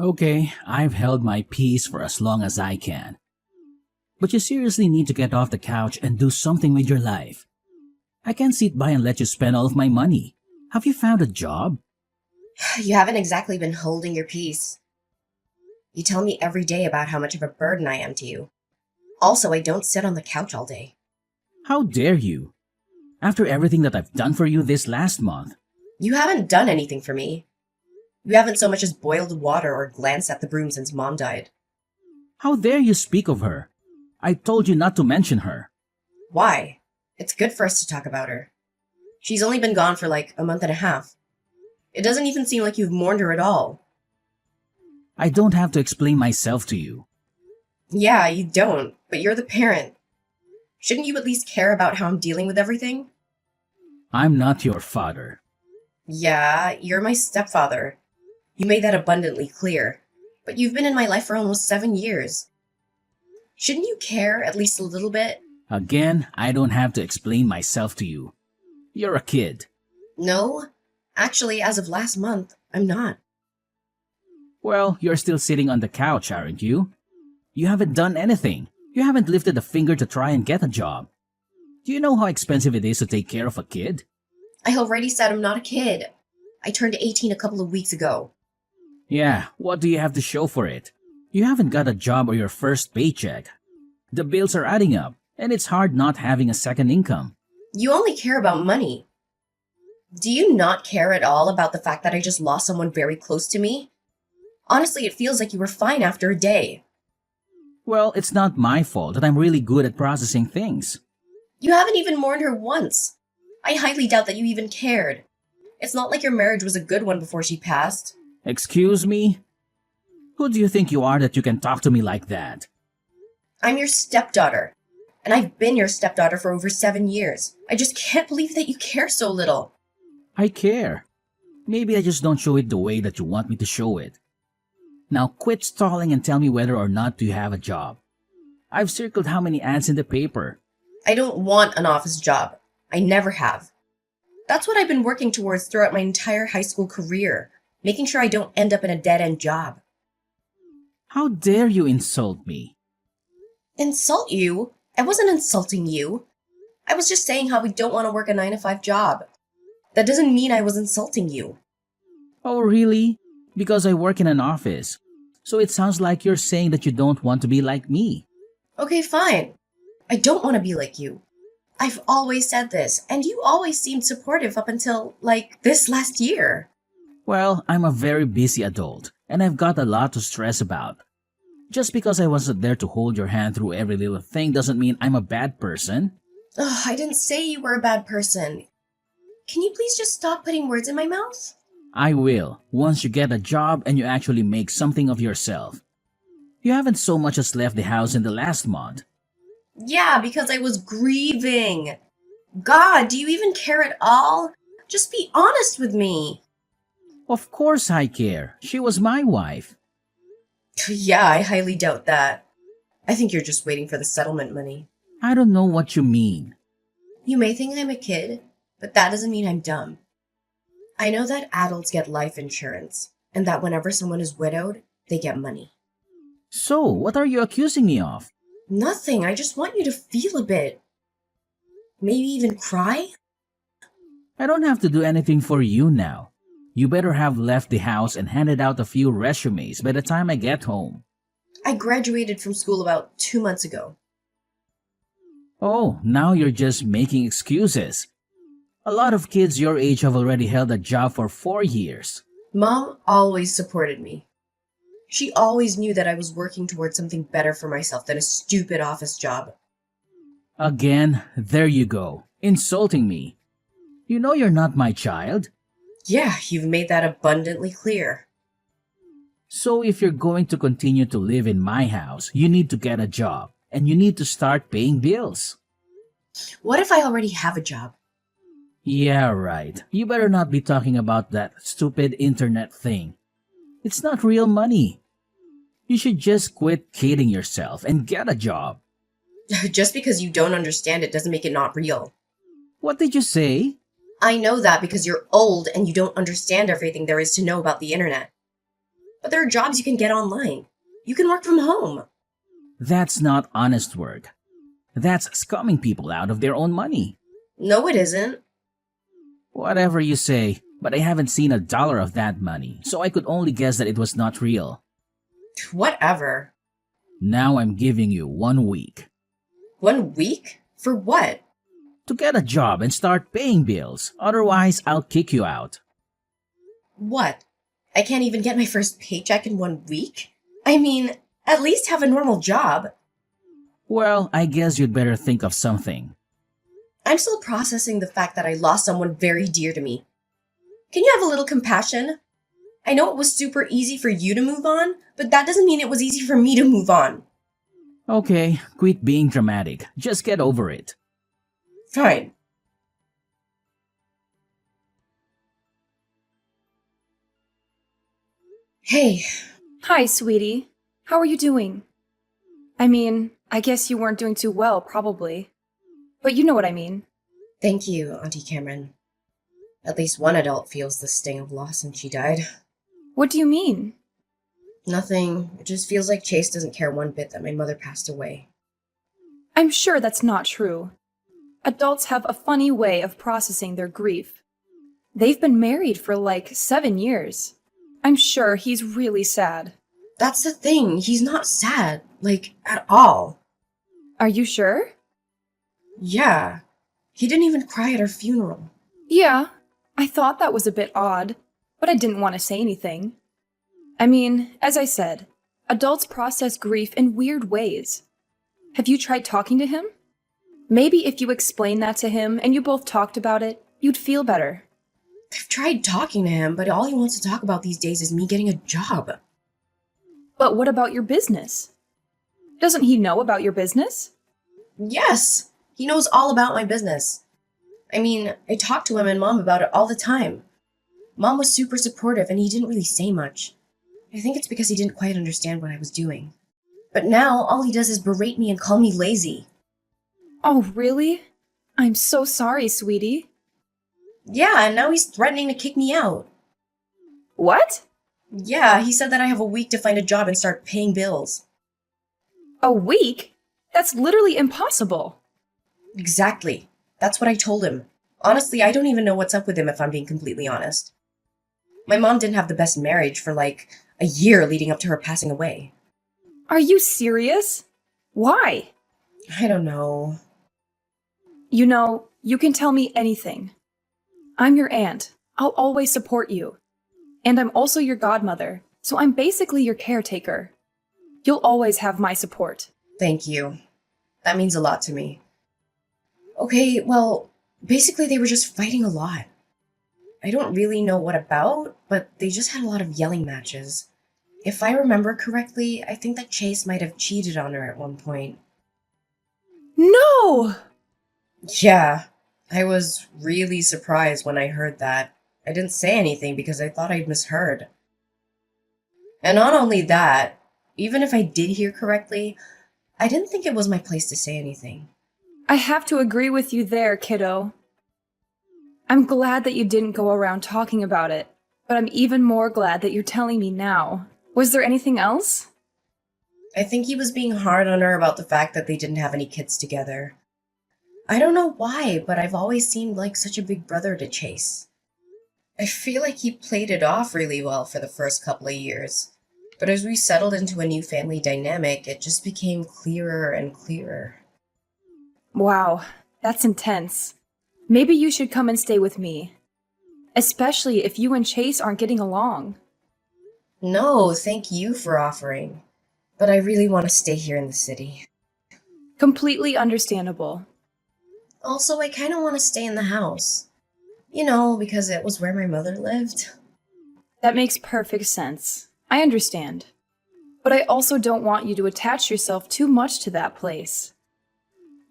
Okay, I've held my peace for as long as I can. But you seriously need to get off the couch and do something with your life. I can't sit by and let you spend all of my money. Have you found a job? You haven't exactly been holding your peace. You tell me every day about how much of a burden I am to you. Also, I don't sit on the couch all day. How dare you? After everything that I've done for you this last month. You haven't done anything for me. You haven't so much as boiled water or glanced at the broom since Mom died. How dare you speak of her? I told you not to mention her. Why? It's good for us to talk about her. She's only been gone for like a month and a half. It doesn't even seem like you've mourned her at all. I don't have to explain myself to you. Yeah, you don't, but you're the parent. Shouldn't you at least care about how I'm dealing with everything? I'm not your father. Yeah, you're my stepfather. You made that abundantly clear. But you've been in my life for almost 7 years. Shouldn't you care at least a little bit? Again, I don't have to explain myself to you. You're a kid. No. Actually, as of last month, I'm not. Well, you're still sitting on the couch, aren't you? You haven't done anything. You haven't lifted a finger to try and get a job. Do you know how expensive it is to take care of a kid? I already said I'm not a kid. I turned 18 a couple of weeks ago. Yeah, what do you have to show for it? You haven't got a job or your first paycheck. The bills are adding up, and it's hard not having a second income. You only care about money. Do you not care at all about the fact that I just lost someone very close to me? Honestly, it feels like you were fine after a day. Well, it's not my fault that I'm really good at processing things. You haven't even mourned her once. I highly doubt that you even cared. It's not like your marriage was a good one before she passed. Excuse me? Who do you think you are that you can talk to me like that? I'm your stepdaughter. And I've been your stepdaughter for over 7 years. I just can't believe that you care so little. I care. Maybe I just don't show it the way that you want me to show it. Now quit stalling and tell me whether or not you have a job. I've circled how many ads in the paper. I don't want an office job. I never have. That's what I've been working towards throughout my entire high school career, making sure I don't end up in a dead-end job. How dare you insult me? Insult you? I wasn't insulting you. I was just saying how we don't want to work a 9-to-5 job. That doesn't mean I was insulting you. Oh, really? Because I work in an office. So it sounds like you're saying that you don't want to be like me. Okay, fine. I don't want to be like you. I've always said this, and you always seemed supportive up until, like, this last year. Well, I'm a very busy adult, and I've got a lot to stress about. Just because I wasn't there to hold your hand through every little thing doesn't mean I'm a bad person. Ugh, I didn't say you were a bad person. Can you please just stop putting words in my mouth? I will, once you get a job and you actually make something of yourself. You haven't so much as left the house in the last month. Yeah, because I was grieving. God, do you even care at all? Just be honest with me. Of course I care. She was my wife. Yeah, I highly doubt that. I think you're just waiting for the settlement money. I don't know what you mean. You may think I'm a kid, but that doesn't mean I'm dumb. I know that adults get life insurance, and that whenever someone is widowed, they get money. So, what are you accusing me of? Nothing, I just want you to feel a bit. Maybe even cry? I don't have to do anything for you now. You better have left the house and handed out a few resumes by the time I get home. I graduated from school about 2 months ago. Oh, now you're just making excuses. A lot of kids your age have already held a job for 4 years. Mom always supported me. She always knew that I was working towards something better for myself than a stupid office job. Again, there you go, insulting me. You know you're not my child. Yeah, you've made that abundantly clear. So if you're going to continue to live in my house, you need to get a job, and you need to start paying bills. What if I already have a job? Yeah, right. You better not be talking about that stupid internet thing. It's not real money. You should just quit kidding yourself and get a job. Just because you don't understand it doesn't make it not real. What did you say? I know that because you're old and you don't understand everything there is to know about the internet. But there are jobs you can get online. You can work from home. That's not honest work. That's scumming people out of their own money. No, it isn't. Whatever you say, but I haven't seen $1 of that money, so I could only guess that it was not real. Whatever. Now I'm giving you 1 week 1 week? For what? to get a job and start paying bills. Otherwise, I'll kick you out. What? I can't even get my first paycheck in 1 week? I mean, at least have a normal job. Well, I guess you'd better think of something. I'm still processing the fact that I lost someone very dear to me. Can you have a little compassion? I know it was super easy for you to move on, but that doesn't mean it was easy for me to move on. Okay, quit being dramatic. Just get over it. Fine. Hey, Hi, sweetie. How are you doing? I mean, I guess you weren't doing too well, probably. But you know what I mean. thank you, Auntie Cameron. At least one adult feels the sting of loss since she died. What do you mean? Nothing. It just feels like Chase doesn't care one bit that my mother passed away. I'm sure that's not true. Adults have a funny way of processing their grief. They've been married for like 7 years. I'm sure he's really sad. That's the thing. He's not sad. Like, at all. Are you sure? Yeah. He didn't even cry at her funeral. Yeah, I thought that was a bit odd, but I didn't want to say anything. I mean, as I said, adults process grief in weird ways. Have you tried talking to him? Maybe if you explained that to him and you both talked about it, you'd feel better. I've tried talking to him, but all he wants to talk about these days is me getting a job. But what about your business? Doesn't he know about your business? Yes, he knows all about my business. I mean, I talk to him and Mom about it all the time. Mom was super supportive and he didn't really say much. I think it's because he didn't quite understand what I was doing. But now, all he does is berate me and call me lazy. Oh, really? I'm so sorry, sweetie. Yeah, and now he's threatening to kick me out. What? Yeah, he said that I have a week to find a job and start paying bills. A week? That's literally impossible. Exactly. That's what I told him. Honestly, I don't even know what's up with him if I'm being completely honest. My mom didn't have the best marriage for like a year leading up to her passing away. Are you serious? Why? I don't know. You know, you can tell me anything. I'm your aunt. I'll always support you. And I'm also your godmother, so I'm basically your caretaker. You'll always have my support. Thank you. That means a lot to me. Okay, well, basically they were just fighting a lot. I don't really know what about, but they just had a lot of yelling matches. If I remember correctly, I think that Chase might have cheated on her at one point. No! Yeah, I was really surprised when I heard that. I didn't say anything because I thought I'd misheard. And not only that, even if I did hear correctly, I didn't think it was my place to say anything. I have to agree with you there, kiddo. I'm glad that you didn't go around talking about it, but I'm even more glad that you're telling me now. Was there anything else? I think he was being hard on her about the fact that they didn't have any kids together. I don't know why, but I've always seemed like such a big brother to Chase. I feel like he played it off really well for the first couple of years. But as we settled into a new family dynamic, it just became clearer and clearer. Wow, that's intense. Maybe you should come and stay with me. Especially if you and Chase aren't getting along. No, thank you for offering. But I really want to stay here in the city. Completely understandable. Also, I kind of want to stay in the house. You know, because it was where my mother lived. That makes perfect sense. I understand. But I also don't want you to attach yourself too much to that place.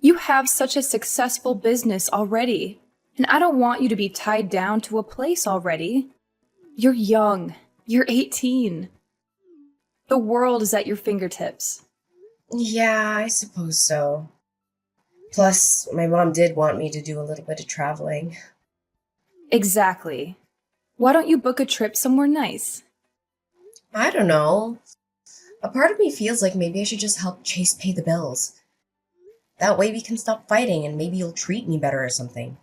You have such a successful business already, and I don't want you to be tied down to a place already. You're young. You're 18. The world is at your fingertips. Yeah, I suppose so. Plus, my mom did want me to do a little bit of traveling. Exactly. Why don't you book a trip somewhere nice? I don't know. A part of me feels like maybe I should just help Chase pay the bills. That way we can stop fighting and maybe you'll treat me better or something.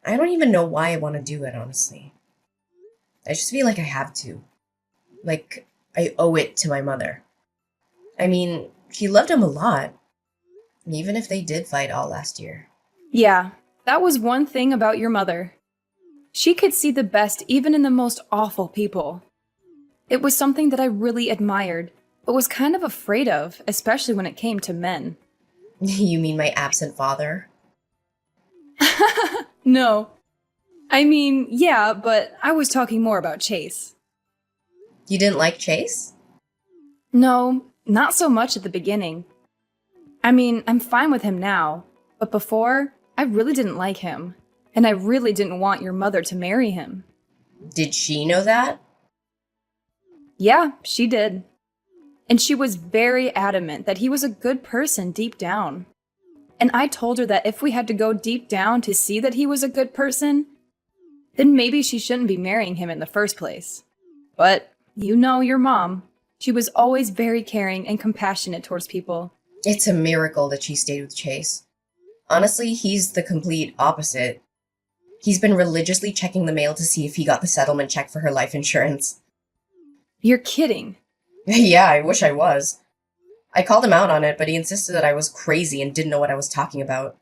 I don't even know why I want to do it, honestly. I just feel like I have to. Like, I owe it to my mother. I mean, she loved him a lot, even if they did fight all last year. Yeah, that was one thing about your mother. She could see the best even in the most awful people. It was something that I really admired, but was kind of afraid of, especially when it came to men. You mean my absent father? No. I mean, yeah, but I was talking more about Chase. You didn't like Chase? No, not so much at the beginning. I mean, I'm fine with him now, but before, I really didn't like him, and I really didn't want your mother to marry him. Did she know that? Yeah, she did. And she was very adamant that he was a good person deep down. And I told her that if we had to go deep down to see that he was a good person, then maybe she shouldn't be marrying him in the first place. But you know your mom. She was always very caring and compassionate towards people. It's a miracle that she stayed with Chase. Honestly, he's the complete opposite. He's been religiously checking the mail to see if he got the settlement check for her life insurance. You're kidding. Yeah, I wish I was. I called him out on it, but he insisted that I was crazy and didn't know what I was talking about.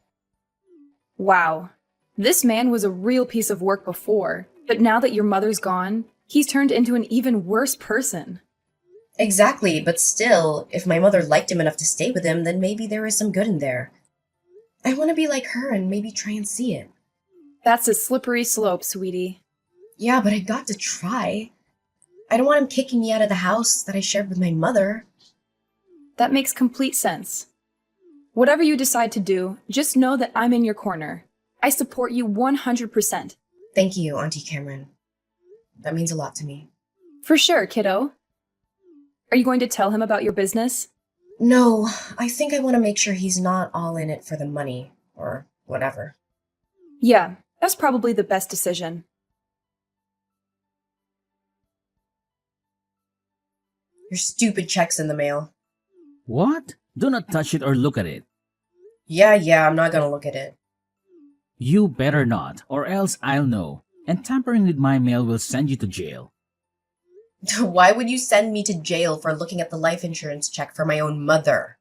Wow. This man was a real piece of work before, but now that your mother's gone, he's turned into an even worse person. Exactly, but still, if my mother liked him enough to stay with him, then maybe there is some good in there. I want to be like her and maybe try and see it. That's a slippery slope, sweetie. Yeah, but I got to try. I don't want him kicking me out of the house that I shared with my mother. That makes complete sense. Whatever you decide to do, just know that I'm in your corner. I support you 100%. Thank you, Auntie Cameron. That means a lot to me. For sure, kiddo. Are you going to tell him about your business? No, I think I want to make sure he's not all in it for the money, or whatever. Yeah, that's probably the best decision. Your stupid check's in the mail. What? Do not touch it or look at it. Yeah, I'm not gonna look at it. You better not, or else I'll know. And tampering with my mail will send you to jail. Why would you send me to jail for looking at the life insurance check for my own mother?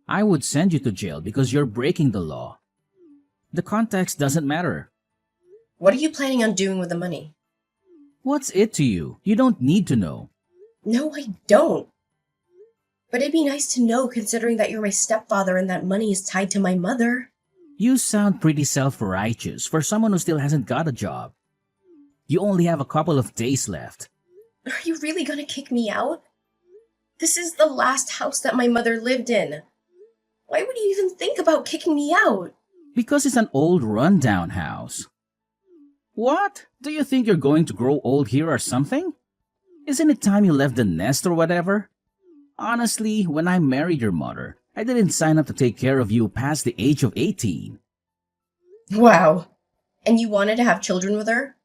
I would send you to jail because you're breaking the law. The context doesn't matter. What are you planning on doing with the money? What's it to you? You don't need to know. No, I don't. But it'd be nice to know considering that you're my stepfather and that money is tied to my mother. You sound pretty self-righteous for someone who still hasn't got a job. You only have a couple of days left. Are you really gonna kick me out? This is the last house that my mother lived in. Why would you even think about kicking me out? Because it's an old rundown house. What? Do you think you're going to grow old here or something? Isn't it time you left the nest or whatever? Honestly, when I married your mother, I didn't sign up to take care of you past the age of 18. Wow. And you wanted to have children with her?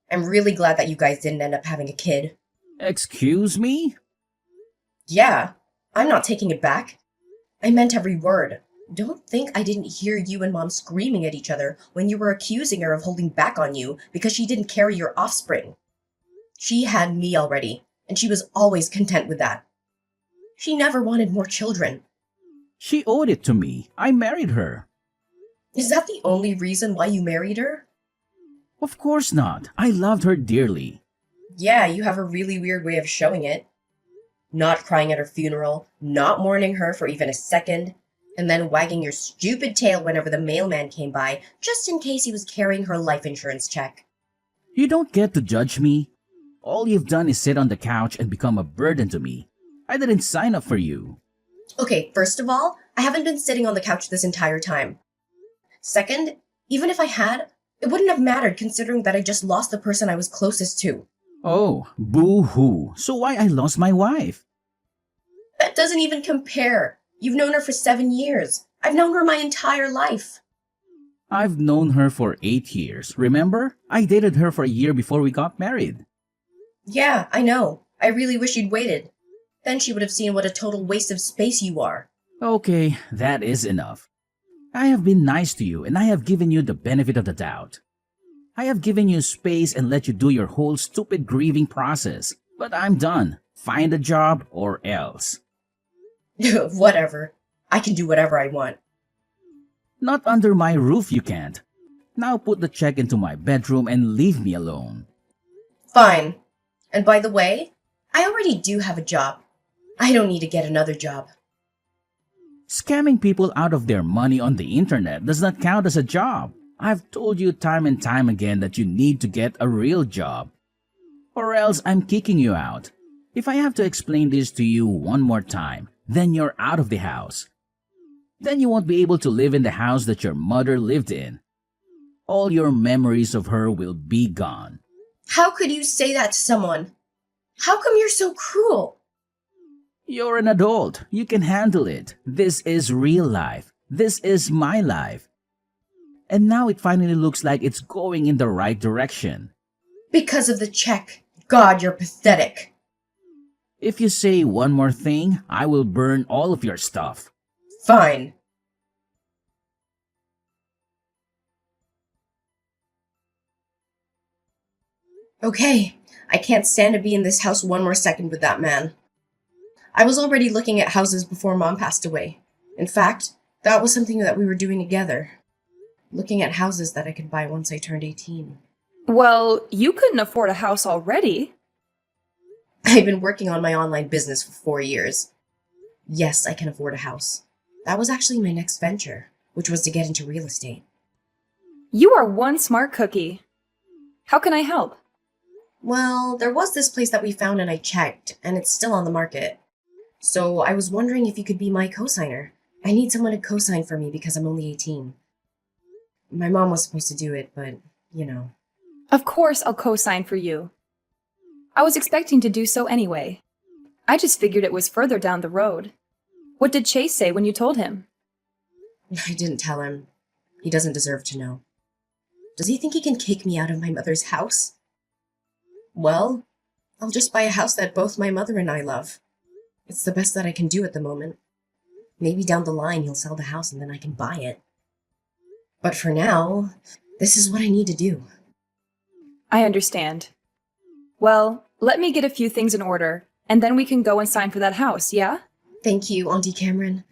I'm really glad that you guys didn't end up having a kid. Excuse me? Yeah, I'm not taking it back. I meant every word. Don't think I didn't hear you and Mom screaming at each other when you were accusing her of holding back on you because she didn't carry your offspring. She had me already, and she was always content with that. She never wanted more children. She owed it to me. I married her. Is that the only reason why you married her? Of course not. I loved her dearly. Yeah, you have a really weird way of showing it. Not crying at her funeral, not mourning her for even a second, and then wagging your stupid tail whenever the mailman came by, just in case he was carrying her life insurance check. You don't get to judge me. All you've done is sit on the couch and become a burden to me. I didn't sign up for you. Okay, first of all, I haven't been sitting on the couch this entire time. Second, even if I had, it wouldn't have mattered considering that I just lost the person I was closest to. Oh, boo-hoo. So why I lost my wife? That doesn't even compare. You've known her for 7 years. I've known her my entire life. I've known her for 8 years. Remember? I dated her for a year before we got married. Yeah, I know. I really wish you'd waited. Then she would have seen what a total waste of space you are. Okay, that is enough. I have been nice to you and I have given you the benefit of the doubt. I have given you space and let you do your whole stupid grieving process. But I'm done. Find a job or else. Whatever. I can do whatever I want. Not under my roof you can't. Now put the check into my bedroom and leave me alone. Fine. And by the way, I already do have a job. I don't need to get another job. Scamming people out of their money on the internet does not count as a job. I've told you time and time again that you need to get a real job. Or else I'm kicking you out. If I have to explain this to you one more time, then you're out of the house. Then you won't be able to live in the house that your mother lived in. All your memories of her will be gone. How could you say that to someone? How come you're so cruel? You're an adult. You can handle it. This is real life. This is my life. And now it finally looks like it's going in the right direction. Because of the check. God, you're pathetic. If you say one more thing, I will burn all of your stuff. Fine. Okay, I can't stand to be in this house one more second with that man. I was already looking at houses before Mom passed away. In fact, that was something that we were doing together. Looking at houses that I could buy once I turned 18. Well, you couldn't afford a house already. I've been working on my online business for 4 years. Yes, I can afford a house. That was actually my next venture, which was to get into real estate. You are one smart cookie. How can I help? Well, there was this place that we found and I checked, and it's still on the market. So I was wondering if you could be my co-signer. I need someone to co-sign for me because I'm only 18. My mom was supposed to do it, but, you know. Of course I'll co-sign for you. I was expecting to do so anyway. I just figured it was further down the road. What did Chase say when you told him? I didn't tell him. He doesn't deserve to know. Does he think he can kick me out of my mother's house? Well, I'll just buy a house that both my mother and I love. It's the best that I can do at the moment. Maybe down the line he'll sell the house and then I can buy it. But for now, this is what I need to do. I understand. Well, let me get a few things in order, and then we can go and sign for that house, yeah? Thank you, Auntie Cameron.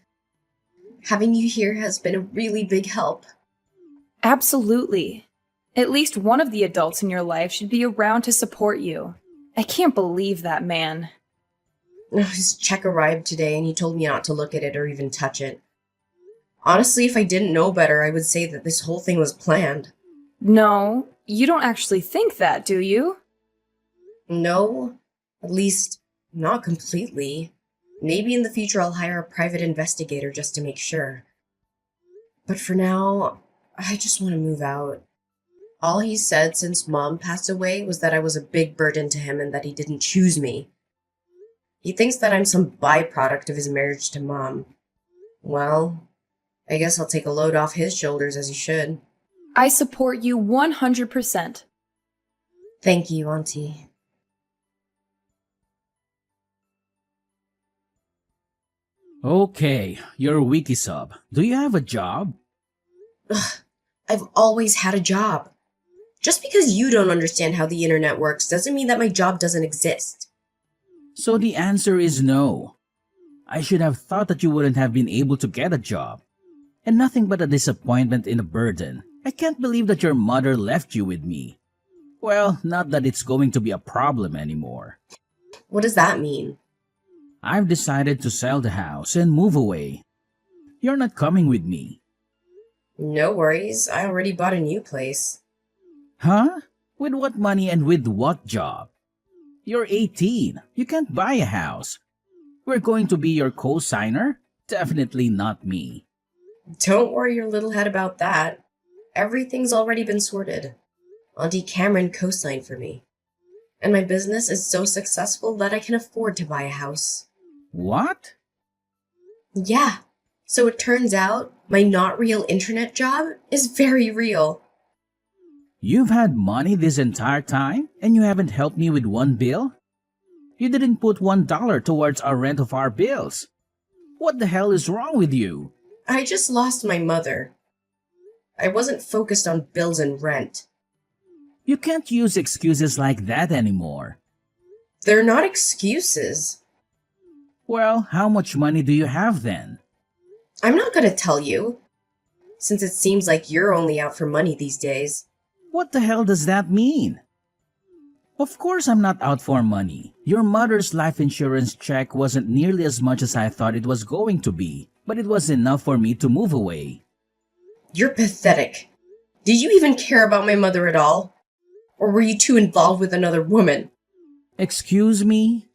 Having you here has been a really big help. Absolutely. At least one of the adults in your life should be around to support you. I can't believe that man. His check arrived today and he told me not to look at it or even touch it. Honestly, if I didn't know better, I would say that this whole thing was planned. No, you don't actually think that, do you? No, at least not completely. Maybe in the future I'll hire a private investigator just to make sure. But for now, I just want to move out. All he said since Mom passed away was that I was a big burden to him and that he didn't choose me. He thinks that I'm some byproduct of his marriage to Mom. Well, I guess I'll take a load off his shoulders as he should. I support you 100%. Thank you, Auntie. Okay, you're a wiki sub. Do you have a job? Ugh, I've always had a job. Just because you don't understand how the internet works doesn't mean that my job doesn't exist. So the answer is no. I should have thought that you wouldn't have been able to get a job. And nothing but a disappointment and a burden. I can't believe that your mother left you with me. Well, not that it's going to be a problem anymore. What does that mean? I've decided to sell the house and move away. You're not coming with me. No worries, I already bought a new place. Huh? With what money and with what job? You're 18. You can't buy a house. We're going to be your co-signer? Definitely not me. Don't worry your little head about that. Everything's already been sorted. Auntie Cameron co-signed for me. And my business is so successful that I can afford to buy a house. What? Yeah. So it turns out my not real internet job is very real. You've had money this entire time and you haven't helped me with one bill? You didn't put $1 towards our rent of our bills. What the hell is wrong with you? I just lost my mother. I wasn't focused on bills and rent. You can't use excuses like that anymore. They're not excuses. Well, how much money do you have then? I'm not going to tell you, since it seems like you're only out for money these days. What the hell does that mean? Of course I'm not out for money. Your mother's life insurance check wasn't nearly as much as I thought it was going to be, but it was enough for me to move away. You're pathetic. Did you even care about my mother at all? Or were you too involved with another woman? Excuse me?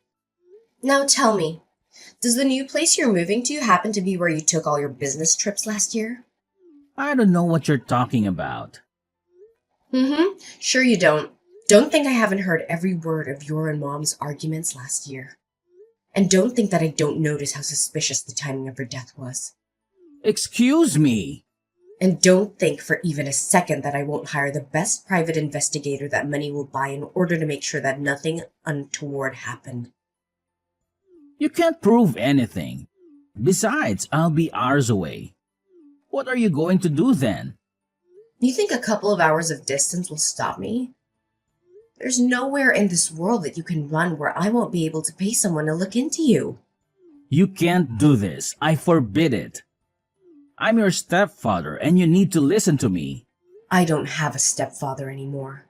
Now tell me, does the new place you're moving to happen to be where you took all your business trips last year? I don't know what you're talking about. Sure you don't. Don't think I haven't heard every word of your and Mom's arguments last year. And don't think that I don't notice how suspicious the timing of her death was. Excuse me? And don't think for even a second that I won't hire the best private investigator that money will buy in order to make sure that nothing untoward happened. You can't prove anything. Besides, I'll be hours away. What are you going to do then? You think a couple of hours of distance will stop me? There's nowhere in this world that you can run where I won't be able to pay someone to look into you. You can't do this. I forbid it. I'm your stepfather and you need to listen to me. I don't have a stepfather anymore.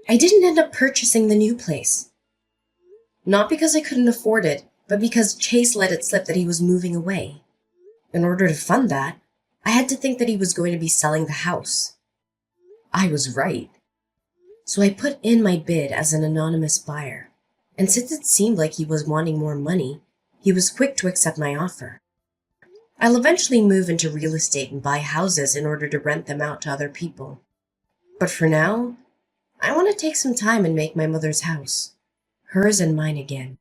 I didn't end up purchasing the new place. Not because I couldn't afford it, but because Chase let it slip that he was moving away. In order to fund that, I had to think that he was going to be selling the house. I was right. So I put in my bid as an anonymous buyer, and since it seemed like he was wanting more money, he was quick to accept my offer. I'll eventually move into real estate and buy houses in order to rent them out to other people. But for now, I want to take some time and make my mother's house, hers and mine again,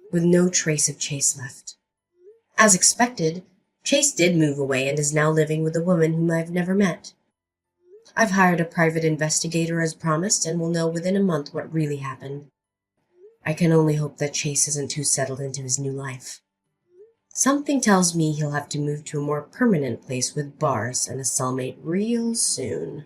with no trace of Chase left. As expected, Chase did move away and is now living with a woman whom I've never met. I've hired a private investigator as promised and will know within a month what really happened. I can only hope that Chase isn't too settled into his new life. Something tells me he'll have to move to a more permanent place with bars and a cellmate real soon.